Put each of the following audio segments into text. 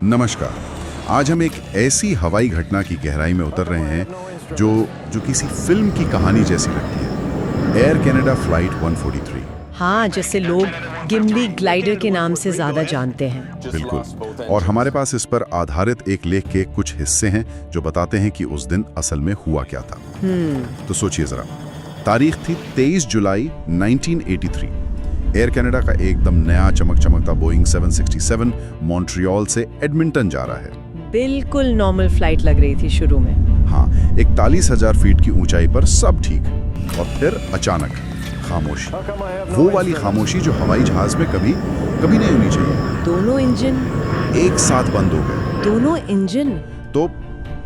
नमस्कार। आज हम एक ऐसी हवाई घटना की गहराई में उतर रहे हैं जो किसी फिल्म की कहानी जैसी लगती है। Air Canada flight 143। हाँ, जिसे लोग गिमली ग्लाइडर के नाम से ज्यादा जानते हैं। बिल्कुल। और हमारे पास इस पर आधारित एक लेख के कुछ हिस्से हैं जो बताते हैं कि उस दिन असल में हुआ क्या था। तो सोचिए जरा। तारीख थी 23 जुलाई 1983। एयर कनाडा का एकदम नया चमकता बोइंग 767 मॉन्ट्रियल से एडमिंटन जा रहा है। बिल्कुल नॉर्मल फ्लाइट लग रही थी शुरू में। हाँ, 41,000 फीट की ऊंचाई पर सब ठीक, और फिर अचानक खामोशी। वो वाली खामोशी जो हवाई जहाज में कभी नहीं होनी चाहिए। दोनों इंजन एक साथ बंद हो गए। दोनों इंजन। तो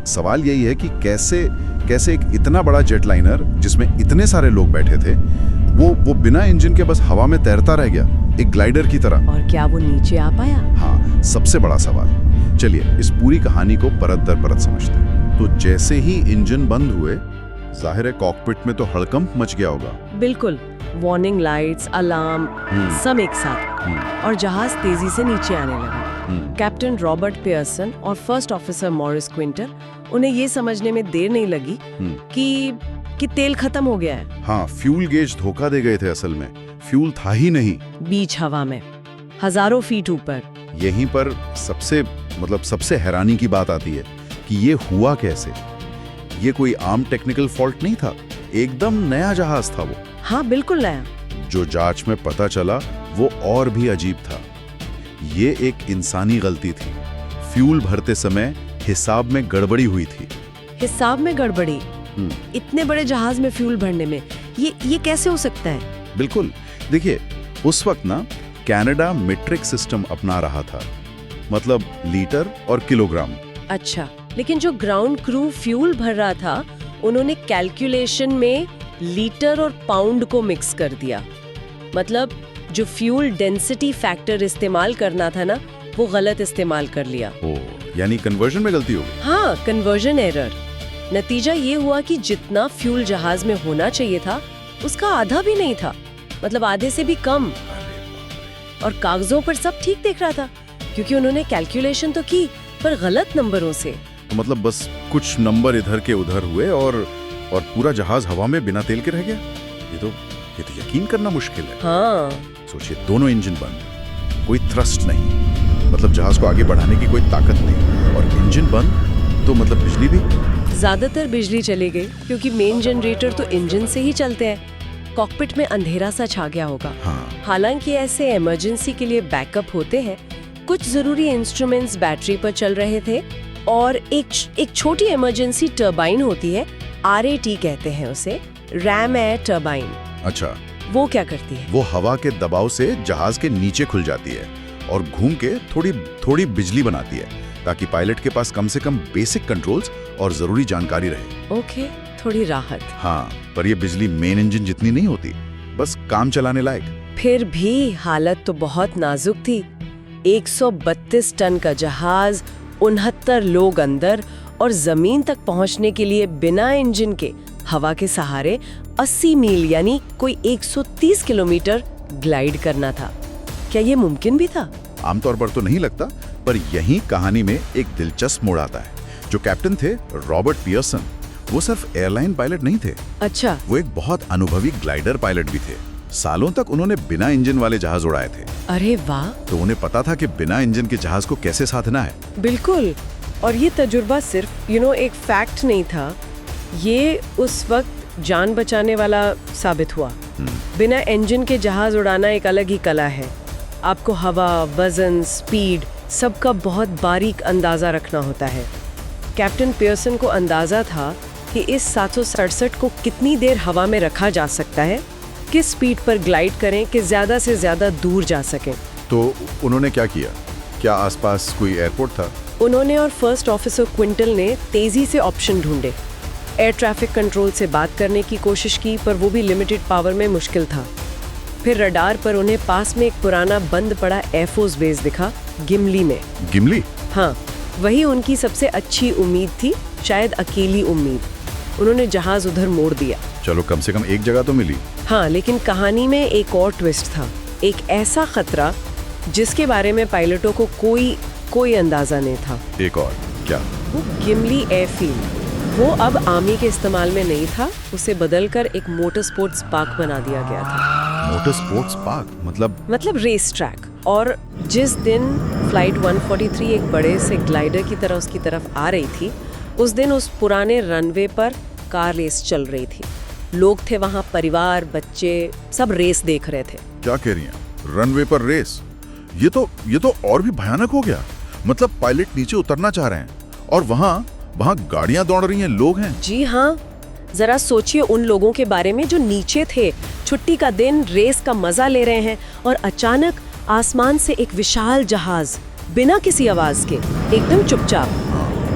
सवाल यही है कि कैसे एक इतना बड़ा जेटलाइनर जिसमें इतने सारे लोग बैठे थे वो बिना इंजन के बस हवा में तैरता रह गया, एक ग्लाइडर की तरह। और क्या वो नीचे आ पाया? हाँ, सबसे बड़ा सवाल। चलिए इस पूरी कहानी को परत दर परत समझते हैं। तो जैसे ही इंजन बंद हुए, जाहिर है कॉकपिट में तो हड़कंप मच गया होगा। बिल्कुल। वार्निंग लाइट्स, अलार्म, सब एक साथ। और जहाज तेजी से नीचे आने लगा। कैप्टन रॉबर्ट पियर्सन और फर्स्ट ऑफिसर मॉरिस क्विंटर, उन्हें ये समझने में देर नहीं लगी कि तेल खत्म हो गया है। हाँ, फ्यूल गेज धोखा दे गए थे। असल में फ्यूल था ही नहीं। बीच हवा में हजारों फीट ऊपर। यहीं पर सबसे हैरानी की बात आती है कि ये हुआ कैसे। ये कोई आम टेक्निकल फॉल्ट नहीं था, एकदम नया जहाज था वो। हाँ, बिल्कुल नया। जो जांच में पता चला वो और भी अजीब था। ये एक इंसानी गलती थी। फ्यूल भरते समय हिसाब में गड़बड़ी हुई थी। हिसाब में गड़बड़ी? इतने बड़े जहाज में फ्यूल भरने में ये कैसे हो सकता है? बिल्कुल। देखिए, उस वक्त ना कनाडा मीट्रिक सिस्टम अपना रहा था, मतलब लीटर और किलोग्राम। अच्छा, लेकिन जो ग्राउंड क्रू फ्यूल भर रहा था, उन्होंने कैलकुलेशन में लीटर और पाउंड को मिक्स कर दिया। मतलब जो फ्यूल डेंसिटी फैक्टर इस्तेमाल करना था ना, वो गलत इस्तेमाल कर लिया। यानी कन्वर्जन में गलती हो गई। हाँ, कन्वर्जन एरर। नतीजा ये हुआ कि जितना फ्यूल जहाज में होना चाहिए था, उसका आधा भी नहीं था, मतलब आधे से भी कम। और कागजों पर सब ठीक दिख रहा था, क्योंकि उन्होंने कैलकुलेशन तो की, पर गलत नंबरों से। तो मतलब बस कुछ नंबर इधर के उधर हुए और पूरा जहाज हवा में बिना तेल के रह गया। ये तो यकीन करना मुश्किल है। हाँ। सोचिए, दोनों इंजन बंद, कोई थ्रस्ट नहीं, मतलब जहाज को आगे बढ़ाने की कोई ताकत नहीं, और इंजन बंद तो मतलब बिजली भी। ज्यादातर बिजली चली गई, क्योंकि मेन जनरेटर तो इंजन से ही चलते हैं। कॉकपिट में अंधेरा सा छा गया होगा। हाँ। हालांकि ऐसे इमरजेंसी के लिए बैकअप होते हैं। कुछ जरूरी इंस्ट्रूमेंट्स बैटरी पर चल रहे थे, और एक छोटी इमरजेंसी टर्बाइन होती है, RAT कहते हैं उसे, रैम एयर टर्बाइन। अच्छा, वो क्या करती है? वो हवा के दबाव से जहाज के नीचे खुल जाती है और घूम के थोड़ी बिजली बनाती है, ताकि पायलट के पास कम से कम बेसिक कंट्रोल्स और जरूरी जानकारी रहे। ओके, थोड़ी राहत। हाँ, पर ये बिजली मेन इंजन जितनी नहीं होती, बस काम चलाने लायक। फिर भी हालत तो बहुत नाजुक थी। 132 टन का जहाज, 69 लोग अंदर, और जमीन तक पहुंचने के लिए बिना इंजन के हवा के सहारे 80 मील यानी कोई 130 किलोमीटर ग्लाइड करना था। क्या ये मुमकिन भी था? आमतौर पर तो नहीं लगता, पर यही कहानी में एक दिलचस्प मोड़ आता है। जो कैप्टन थे रॉबर्ट पियर्सन, वो सिर्फ एयरलाइन पायलट नहीं थे। अच्छा। वो एक बहुत अनुभवी ग्लाइडर पायलट भी थे। सालों तक उन्होंने बिना इंजन वाले जहाज उड़ाए थे। अरे वाह। तो उन्हें पता था कि बिना इंजन के जहाज को कैसे साधना है। बिल्कुल। और ये तजुर्बा सिर्फ एक फैक्ट नहीं था, ये उस वक्त जान बचाने वाला साबित हुआ। बिना इंजन के जहाज उड़ाना एक अलग ही कला है। आपको हवा, वजन, स्पीड सबका बहुत बारीक अंदाजा रखना होता है। कैप्टन पियर्सन को अंदाजा था कि इस 767 को कितनी देर हवा में रखा जा सकता है, किस स्पीड पर ग्लाइड करें कि ज्यादा से ज्यादा दूर जा सकें। तो उन्होंने क्या किया? क्या आसपास कोई एयरपोर्ट था? उन्होंने और फर्स्ट ऑफिसर क्विंटल ने तेजी से ऑप्शन ढूंढे। एयर ट्रैफिक कंट्रोल से बात करने की कोशिश की, पर वो भी लिमिटेड पावर में मुश्किल था। फिर रडार पर उन्हें पास में एक पुराना बंद पड़ा एयरफोर्स बेस दिखा, गिमली में। गिमली? हाँ, वही उनकी सबसे अच्छी उम्मीद थी, शायद अकेली उम्मीद। उन्होंने जहाज उधर मोड़ दिया। चलो, कम से कम एक जगह तो मिली। हाँ, लेकिन कहानी में एक और ट्विस्ट था। एक ऐसा खतरा जिसके बारे में पायलटों को कोई कोई अंदाजा नहीं था। एक और क्या? वो गिमली एयरफील्ड, वो अब आर्मी के इस्तेमाल में नहीं था, उसे बदलकर एक मोटर स्पोर्ट्स पार्क बना दिया गया था। मोटर स्पोर्ट्स पार्क मतलब रेस ट्रैक। और जिस दिन फ्लाइट 143 एक बड़े से ग्लाइडर की तरह उसकी तरफ आ रही थी, उस दिन उस पुराने रनवे पर कार रेस चल रही थी। लोग थे वहाँ, परिवार, बच्चे, सब रेस देख रहे थे। क्या कह रही हैं? रनवे पर रेस? ये तो और भी भयानक हो गया। मतलब पायलट नीचे उतरना चाह रहे हैं और वहाँ गाड़ियां दौड़ रही हैं, लोग हैं। जी हाँ, जरा सोचिए उन लोगों के बारे में जो नीचे थे, छुट्टी का दिन, रेस का मजा ले रहे हैं, और अचानक आसमान से एक विशाल जहाज बिना किसी आवाज के, एकदम चुपचाप,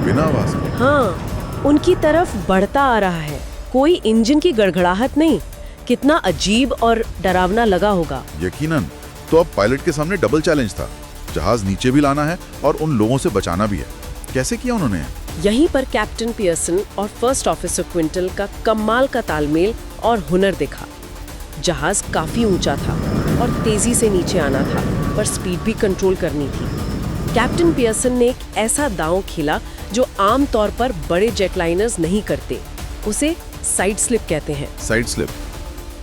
बिना आवाज के, हाँ, उनकी तरफ बढ़ता आ रहा है। कोई इंजन की गड़गड़ाहट नहीं। कितना अजीब और डरावना लगा होगा। यकीनन। तो अब पायलट के सामने डबल चैलेंज था, जहाज नीचे भी लाना है और उन लोगों से बचाना भी है। कैसे किया उन्होंने? यहीं पर कैप्टन पियर्सन और फर्स्ट ऑफिसर क्विंटल का कमाल का तालमेल और हुनर दिखा। जहाज काफी ऊंचा था और तेजी से नीचे आना था, पर स्पीड भी कंट्रोल करनी थी। कैप्टन पियर्सन ने एक ऐसा दांव खेला जो आम तौर पर बड़े जेटलाइनर्स नहीं करते। उसे साइड स्लिप कहते हैं। Side slip?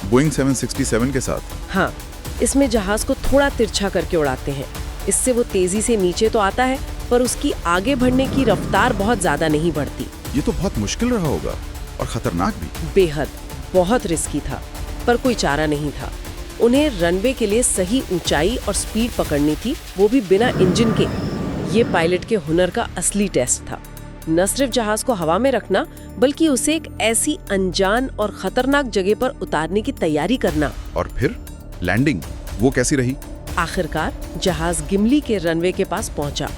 बोइंग 767 के साथ? हाँ, इसमें जहाज को थोड़ा तिरछा करके उड़ाते हैं। इससे वो तेजी से नीचे तो आता है, पर उसकी आगे बढ़ने की रफ्तार बहुत ज्यादा नहीं बढ़ती। ये तो बहुत मुश्किल रहा होगा और खतरनाक भी। बेहद, बहुत रिस्की था, पर कोई चारा नहीं था। उन्हें रनवे के लिए सही ऊंचाई और स्पीड पकड़नी थी, वो भी बिना इंजन के। ये पायलट के हुनर का असली टेस्ट था। न सिर्फ जहाज को हवा में रखना, बल्कि उसे एक ऐसी अनजान और खतरनाक जगह पर उतारने की तैयारी करना। और फिर लैंडिंग, वो कैसी रही? आखिरकार जहाज गिमली के रनवे के पास पहुंचा।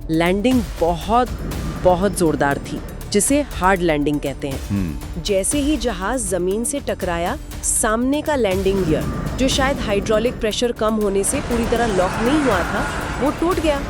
लैंडिंग बहुत जोरदार थी, जिसे हार्ड लैंडिंग कहते हैं। जैसे ही जहाज जमीन से टकराया, सामने का लैंडिंग गियर, जो शायद हाइड्रोलिक प्रेशर कम होने से पूरी तरह लॉक नहीं हुआ था, वो टूट गया।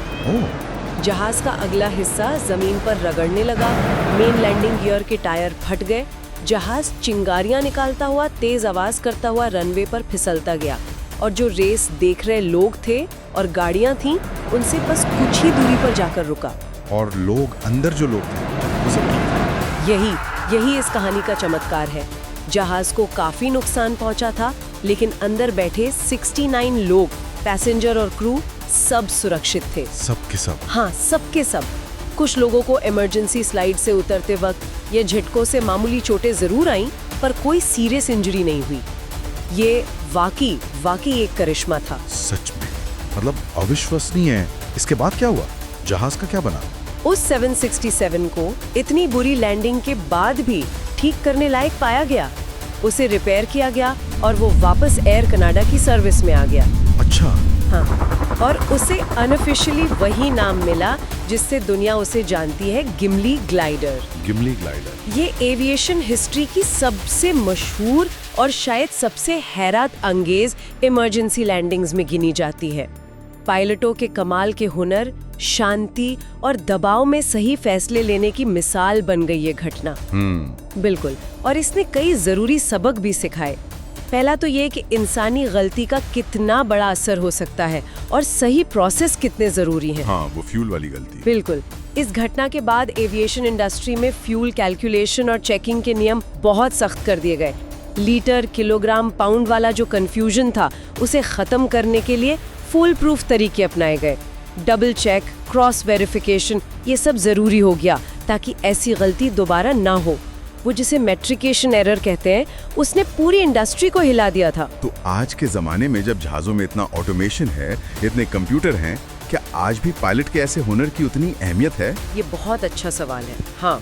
जहाज का अगला हिस्सा जमीन पर रगड़ने लगा। मेन लैंडिंग गियर के टायर फट गए। जहाज चिंगारियां निकालता हुआ, तेज आवाज करता हुआ रनवे पर फिसलता गया, और जो रेस देख रहे लोग थे और गाड़ियां थीं, उनसे बस कुछ ही दूरी पर जाकर रुका। और लोग, अंदर जो लोग थे, वो सब ठीक थे? यही इस कहानी का चमत्कार है। जहाज को काफी नुकसान पहुंचा था, लेकिन अंदर बैठे 69 लोग, पैसेंजर और क्रू, सब सुरक्षित थे। सब के सब? हाँ, सब के सब। कुछ लोगों को इमरजेंसी स्लाइड से उतरते वक्त या झटकों से मामूली चोटें जरूर आईं, पर कोई सीरियस इंजरी नहीं हुई। ये वाकई एक करिश्मा था। सच में, मतलब अविश्वसनीय है। इसके बाद क्या हुआ? जहाज का क्या बना? उस 767 को इतनी बुरी लैंडिंग के बाद भी ठीक करने लायक पाया गया। उसे रिपेयर किया गया और वो वापस एयर कनाडा की सर्विस में आ गया। अच्छा। हाँ, और उसे अनऑफिशियली वही नाम मिला जिससे दुनिया उसे जानती है, गिमली ग्लाइडर। गिमली ग्लाइडर। ये एविएशन हिस्ट्री की सबसे मशहूर और शायद सबसे हैरत अंगेज इमरजेंसी लैंडिंग्स में गिनी जाती है। पायलटों के कमाल के हुनर, शांति और दबाव में सही फैसले लेने की मिसाल बन गई ये घटना। बिल्कुल, और इसने कई जरूरी सबक भी सिखाए। पहला तो ये कि इंसानी गलती का कितना बड़ा असर हो सकता है और सही प्रोसेस कितने जरूरी हैं। हाँ, वो फ्यूल वाली गलती। बिल्कुल। इस घटना के बाद एविएशन इंडस्ट्री में फ्यूल कैलकुलेशन और चेकिंग के नियम बहुत सख्त कर दिए गए। लीटर, किलोग्राम, पाउंड वाला जो कंफ्यूजन था, उसे खत्म करने के लिए फुल प्रूफ तरीके अपनाए गए। डबल चेक, क्रॉस वेरिफिकेशन, ये सब जरूरी हो गया ताकि ऐसी गलती दोबारा ना हो। वो जिसे मेट्रिकेशन एरर कहते हैं, उसने पूरी इंडस्ट्री को हिला दिया था। तो आज के जमाने में जब जहाजों में इतना ऑटोमेशन है, इतने कंप्यूटर हैं, क्या आज भी पायलट के ऐसे हुनर की उतनी अहमियत है? ये बहुत अच्छा सवाल है। हाँ,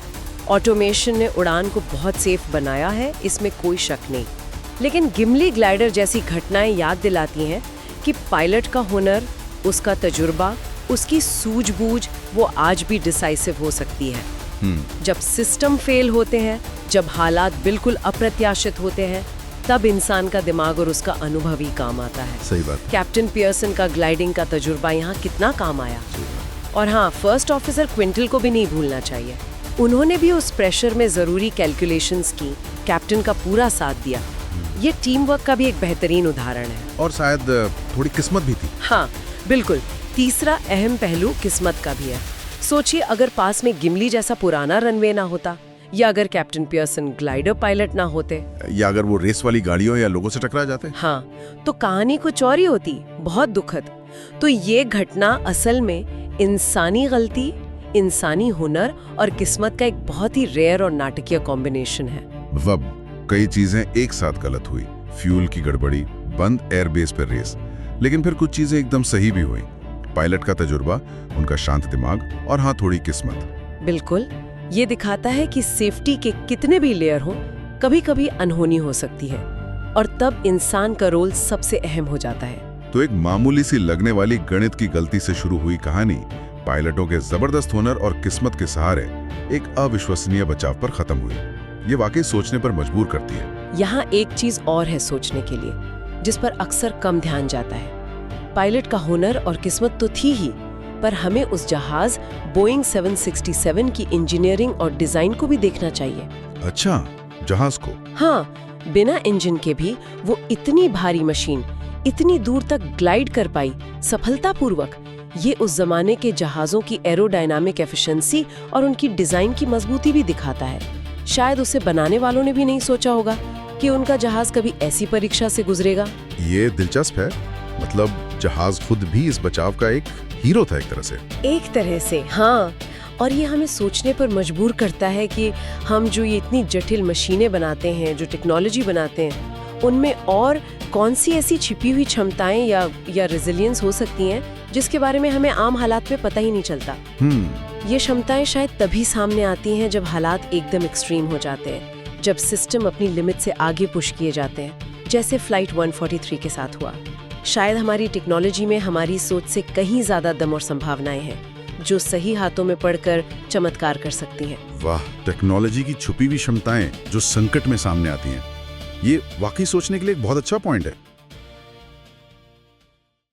ऑटोमेशन ने उड़ान को बहुत सेफ बनाया है, इसमें कोई शक नहीं। लेकिन गिमली ग्लाइडर जैसी घटनाएं याद दिलाती हैं कि पायलट का हुनर, उसका तजुर्बा, उसकी सूझबूझ, वो आज भी डिसाइसिव हो सकती है। जब सिस्टम फेल होते हैं, जब हालात बिल्कुल अप्रत्याशित होते हैं, तब इंसान का दिमाग और उसका अनुभव ही काम आता है। सही बात। कैप्टन पियर्सन का ग्लाइडिंग का तजुर्बा यहाँ कितना काम आया। और हाँ, फर्स्ट ऑफिसर क्विंटल को भी नहीं भूलना चाहिए। उन्होंने भी उस प्रेशर में जरूरी कैलकुलेशंस की, कैप्टन का पूरा साथ दिया। ये टीम वर्क का भी एक बेहतरीन उदाहरण है। और शायद थोड़ी किस्मत भी थी। हाँ बिल्कुल, तीसरा अहम पहलू किस्मत का भी है। सोचिए अगर पास में गिमली जैसा पुराना रनवे ना होता, या अगर कैप्टन पियर्सन ग्लाइडर पायलट ना होते, या अगर वो रेस वाली गाड़ियों या लोगों से टकरा जाते। हाँ, तो कहानी कुछ और ही होती, बहुत दुखद। तो ये घटना असल में इंसानी गलती, इंसानी हुनर और किस्मत का एक बहुत ही रेयर और नाटकीय कॉम्बिनेशन है। वब कई चीजें एक साथ गलत हुई, फ्यूल की गड़बड़ी, बंद एयरबेस पर रेस, लेकिन फिर कुछ चीजें एकदम सही भी हुई। पायलट का तजुर्बा, उनका शांत दिमाग और हाँ थोड़ी किस्मत। बिल्कुल, ये दिखाता है कि सेफ्टी के कितने भी लेयर हों, कभी कभी अनहोनी हो सकती है, और तब इंसान का रोल सबसे अहम हो जाता है। तो एक मामूली सी लगने वाली गणित की गलती से शुरू हुई कहानी पायलटों के जबरदस्त हुनर और किस्मत के सहारे एक अविश्वसनीय बचाव पर खत्म हुई। ये वाकई सोचने पर मजबूर करती है। यहाँ एक चीज और है सोचने के लिए, जिस पर अक्सर कम ध्यान जाता है। पायलट का हुनर और किस्मत तो थी ही, पर हमें उस जहाज बोइंग 767 की इंजीनियरिंग और डिजाइन को भी देखना चाहिए। अच्छा, जहाज को? हाँ, बिना इंजन के भी वो इतनी भारी मशीन इतनी दूर तक ग्लाइड कर पाई सफलतापूर्वक। ये उस जमाने के जहाजों की एरोडायनामिक एफिशिएंसी और उनकी डिजाइन की मजबूती भी दिखाता है। शायद उसे बनाने वालों ने भी नहीं सोचा होगा कि उनका जहाज कभी ऐसी परीक्षा से गुजरेगा। ये दिलचस्प है, मतलब जहाज खुद भी इस बचाव का एक हीरो था एक तरह से। एक तरह से, हाँ। और ये हमें सोचने पर मजबूर करता है कि हम जो ये इतनी जटिल मशीनें बनाते हैं, जो टेक्नोलॉजी बनाते हैं, उनमें और कौन सी ऐसी छिपी हुई क्षमताएं या रेजिलियंस हो सकती हैं जिसके बारे में हमें आम हालात में पता ही नहीं चलता। ये क्षमताएं शायद तभी सामने आती हैं जब हालात एकदम एक्सट्रीम हो जाते हैं, जब सिस्टम अपनी लिमिट से आगे पुश किए जाते हैं, जैसे फ्लाइट 143 के साथ हुआ। शायद हमारी टेक्नोलॉजी में हमारी सोच से कहीं ज्यादा दम और संभावनाएं हैं, जो सही हाथों में पड़कर चमत्कार कर सकती हैं। वाह, टेक्नोलॉजी की छुपी हुई क्षमताएं जो संकट में सामने आती हैं, ये वाकई सोचने के लिए एक बहुत अच्छा पॉइंट है।